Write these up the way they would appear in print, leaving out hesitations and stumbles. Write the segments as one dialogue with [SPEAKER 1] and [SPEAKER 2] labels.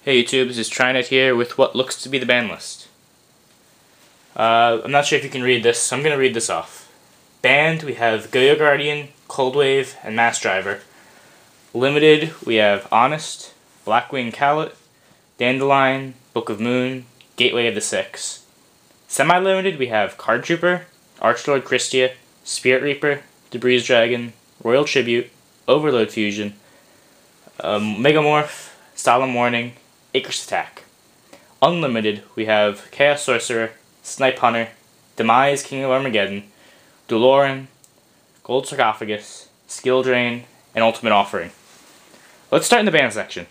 [SPEAKER 1] Hey YouTube, this is Trynet here with what looks to be the ban list. I'm not sure if you can read this, so I'm going to read this off. Banned, we have Go-Yo Guardian, Cold Wave, and Mass Driver. Limited, we have Honest, Blackwing Cowlet, Dandelion, Book of Moon, Gateway of the Six. Semi-limited, we have Card Trooper, Archlord Christia, Spirit Reaper, Debris Dragon, Royal Tribute, Overload Fusion, Megamorph, Solemn Warning, Acre's Attack. Unlimited, we have Chaos Sorcerer, Snipe Hunter, Demise King of Armageddon, Duloran, Gold Sarcophagus, Skill Drain, and Ultimate Offering. Let's start in the ban section.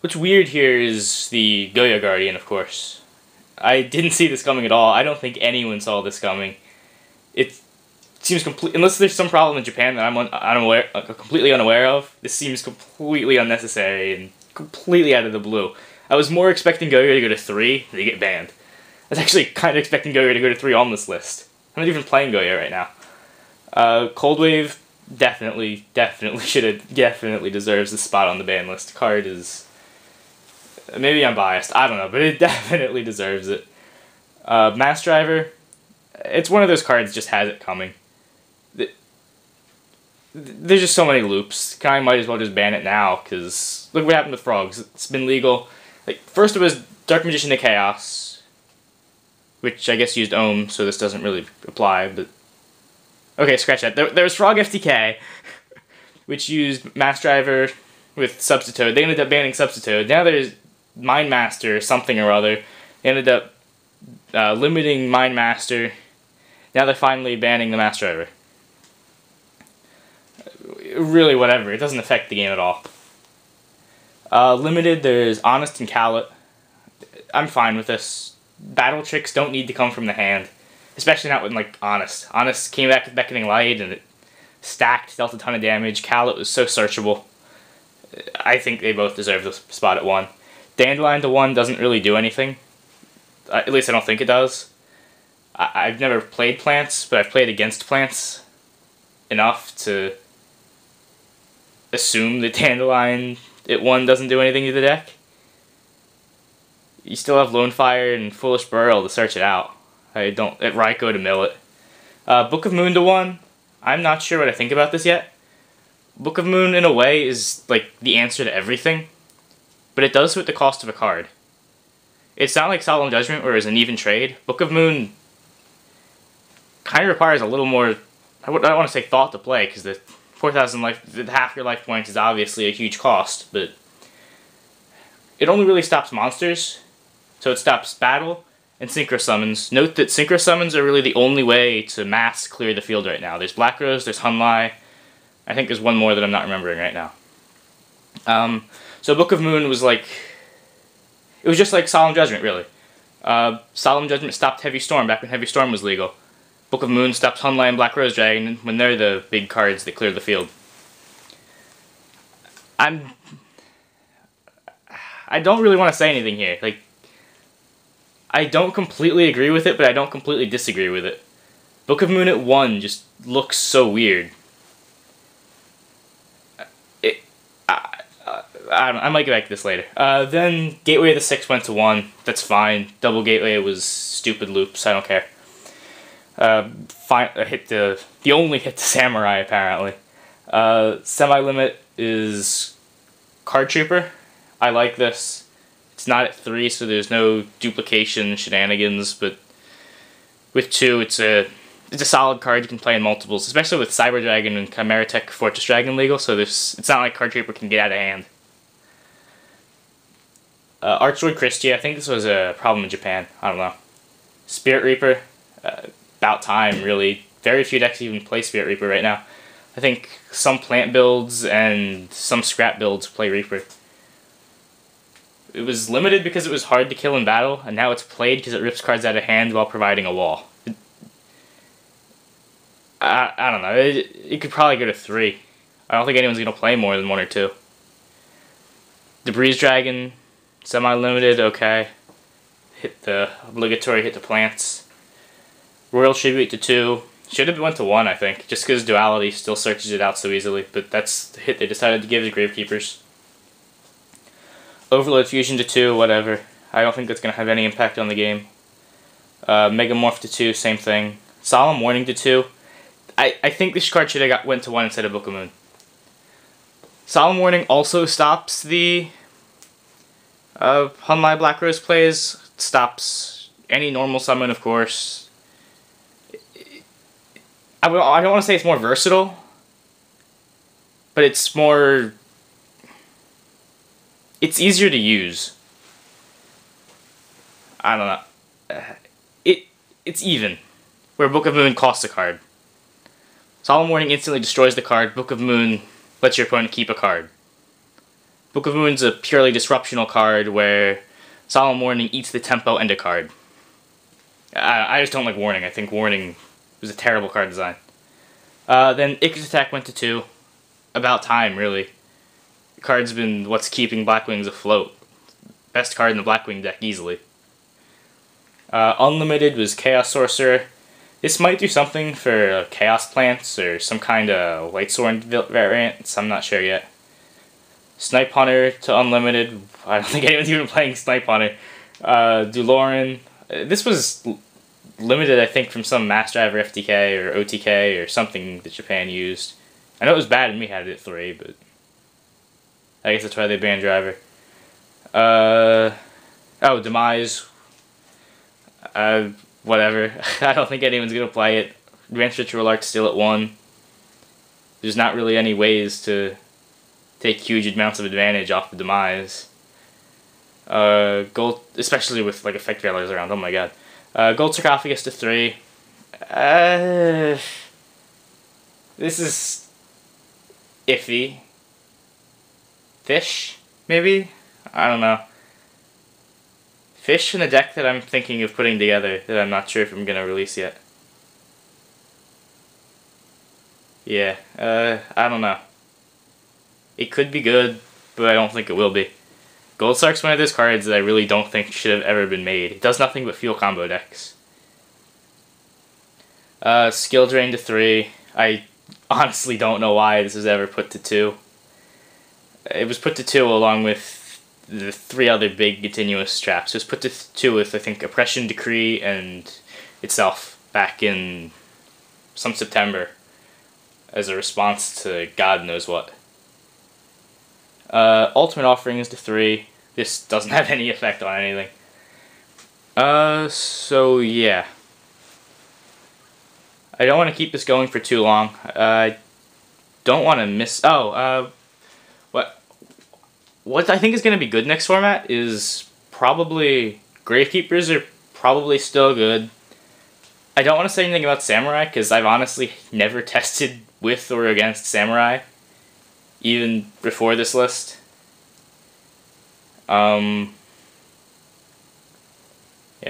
[SPEAKER 1] What's weird here is the Go-Yo Guardian, of course. I didn't see this coming at all. I don't think anyone saw this coming. It seems complete, unless there's some problem in Japan that I'm completely unaware of. This seems completely unnecessary and completely out of the blue. I was more expecting Go-Yo to go to 3 than to get banned. I was actually kind of expecting Go-Yo to go to 3 on this list. I'm not even playing Go-Yo right now. Cold Wave definitely deserves a spot on the ban list. Card is, maybe I'm biased, I don't know, but it definitely deserves it. Mass Driver, it's one of those cards that just has it coming. There's just so many loops. I might as well just ban it now, because look what happened to Frogs. It's been legal. Like, first it was Dark Magician to Chaos, which I guess used Ohm, so this doesn't really apply, but... Okay, scratch that. There was Frog FTK, which used Mass Driver with Substitute. They ended up banning Substitute. Now there's Mind Master something or other. They ended up limiting Mind Master. Now they're finally banning the Mass Driver. Really, whatever. It doesn't affect the game at all. Limited, there's Honest and Cowlet. I'm fine with this. Battle tricks don't need to come from the hand. Especially not with, like, Honest. Honest came back with Beckoning Light, and it stacked, dealt a ton of damage. Cowlet was so searchable. I think they both deserve the spot at 1. Dandelion to 1 doesn't really do anything. At least I don't think it does. I've never played plants, but I've played against plants enough to assume that Dandelion at 1 doesn't do anything to the deck. You still have Lone Fire and Foolish Burl to search it out. At Raikou to mill it. Book of Moon to 1. I'm not sure what I think about this yet. Book of Moon, in a way, is like the answer to everything, but it does so at the cost of a card. It's not like Solemn Judgment, where it's an even trade. Book of Moon kind of requires a little more, I don't want to say thought to play, because the 4,000 half your life points is obviously a huge cost, but it only really stops monsters, so it stops battle and synchro summons. Note that synchro summons are really the only way to mass clear the field right now. There's Black Rose, there's Hunlai, I think there's one more that I'm not remembering right now. So Book of Moon was like, it was just like Solemn Judgment, really. Solemn Judgment stopped Heavy Storm back when Heavy Storm was legal. Book of Moon stops Hunlai and Black Rose Dragon when they're the big cards that clear the field. I don't really want to say anything here. Like, I don't completely agree with it, but I don't completely disagree with it. Book of Moon at 1 just looks so weird. I might get back to this later. Then Gateway of the Six went to 1. That's fine. Double Gateway was stupid loops. I don't care. The only hit to Samurai, apparently. Semi-limit is Card Trooper. I like this. It's not at 3, so there's no duplication shenanigans, but with 2, it's a solid card you can play in multiples, especially with Cyber Dragon and Chimera Tech Fortress Dragon legal, so it's not like Card Trooper can get out of hand. Archlord Christia, I think this was a problem in Japan. I don't know. Spirit Reaper, about time, really. Very few decks even play Spirit Reaper right now. I think some plant builds and some scrap builds play Reaper. It was limited because it was hard to kill in battle, and now it's played because it rips cards out of hand while providing a wall. I don't know. It could probably go to 3. I don't think anyone's going to play more than 1 or 2. Debris Dragon, semi-limited, okay. Hit the obligatory, hit the plants. Royal Tribute to 2. Should have went to 1, I think, just because Duality still searches it out so easily, but that's the hit they decided to give the Gravekeepers. Overload Fusion to 2, whatever. I don't think that's going to have any impact on the game. Megamorph to 2, same thing. Solemn Warning to 2. I think this card should have went to 1 instead of Book of Moon. Solemn Warning also stops the Hunlai Black Rose plays. Stops any normal summon, of course. I don't want to say it's more versatile, but it's more... It's easier to use. I don't know. It's even, where Book of Moon costs a card. Solemn Warning instantly destroys the card. Book of Moon lets your opponent keep a card. Book of Moon's a purely disruptional card where Solemn Warning eats the tempo and a card. I just don't like Warning. I think Warning was a terrible card design. Then Icarus Attack went to 2. About time, really. The card's been what's keeping Blackwings afloat. Best card in the Blackwing deck, easily. Unlimited was Chaos Sorcerer. This might do something for Chaos Plants or some kind of Lightsworn variant. I'm not sure yet. Snipe Hunter to Unlimited. I don't think anyone's even playing Snipe Hunter. Duloran. This was limited, I think, from some Mass Driver FTK or OTK or something that Japan used. I know it was bad and we had it at 3, but I guess that's why they banned Driver. Oh, Demise. Whatever. I don't think anyone's gonna play it. Advanced Ritual Art's still at 1. There's not really any ways to take huge amounts of advantage off the Demise. Gold, especially with like effect failures around. Oh my god. Gold Sarcophagus to 3. This is iffy. Fish, maybe? I don't know. Fish in a deck that I'm thinking of putting together that I'm not sure if I'm gonna release yet. Yeah, I don't know. It could be good, but I don't think it will be. Gold Sark's one of those cards that I really don't think should have ever been made. It does nothing but fuel combo decks. Skill Drain to 3. I honestly don't know why this was ever put to 2. It was put to 2 along with the 3 other big continuous traps. It was put to 2 with, I think, Oppression Decree and itself back in some September as a response to God knows what. Ultimate Offering is to 3. This doesn't have any effect on anything. So yeah. I don't want to keep this going for too long. I don't want to miss... What I think is going to be good next format is probably... Gravekeepers are probably still good. I don't want to say anything about Samurai, because I've honestly never tested with or against Samurai, even before this list. Yeah,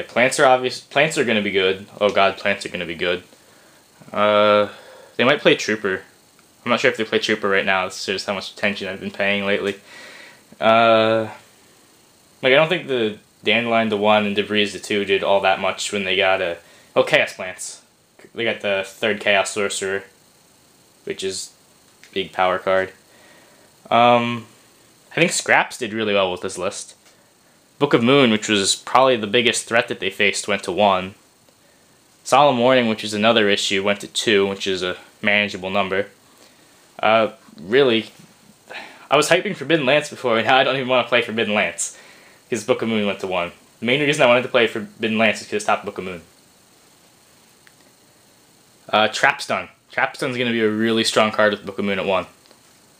[SPEAKER 1] plants are obvious. Plants are going to be good. Oh god, plants are going to be good. They might play Trooper. I'm not sure if they play Trooper right now. It's just how much attention I've been paying lately. I don't think the Dandelion to 1 and Debris to 2 did all that much when they got Chaos Plants. They got the 3rd Chaos Sorcerer, which is a big power card. I think Scraps did really well with this list. Book of Moon, which was probably the biggest threat that they faced, went to 1. Solemn Warning, which is another issue, went to 2, which is a manageable number. Really, I was hyping Forbidden Lance before, and now I don't even want to play Forbidden Lance, because Book of Moon went to 1. The main reason I wanted to play Forbidden Lance is because it stopped Book of Moon. Trapstun. Trapstun's going to be a really strong card with Book of Moon at 1.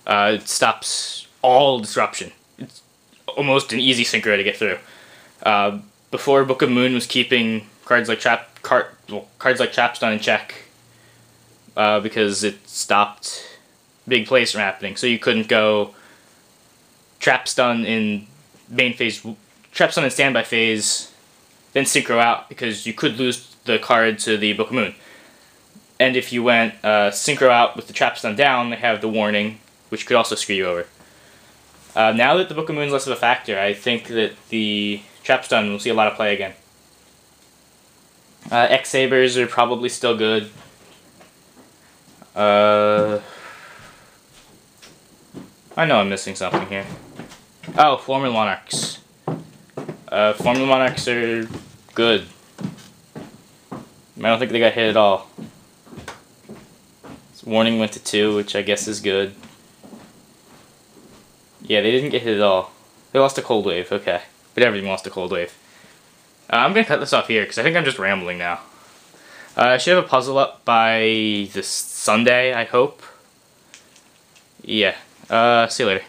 [SPEAKER 1] It stops all disruption. It's almost an easy synchro to get through. Before, Book of Moon was keeping cards like Trapstun in check because it stopped big plays from happening. So you couldn't go Trapstun in main phase, Trapstun in standby phase, then synchro out because you could lose the card to the Book of Moon. And if you went synchro out with the Trapstun down, they have the warning, which could also screw you over. Now that the Book of Moon is less of a factor, I think that the Trapstun will see a lot of play again. X-Sabers are probably still good. I know I'm missing something here. Oh, Formula Monarchs. Formula Monarchs are good. I don't think they got hit at all. Warning went to 2, which I guess is good. Yeah, they didn't get hit at all. They lost a cold wave, okay. But everything lost a cold wave. I'm going to cut this off here, because I think I'm just rambling now. I should have a puzzle up by this Sunday, I hope. Yeah. See you later.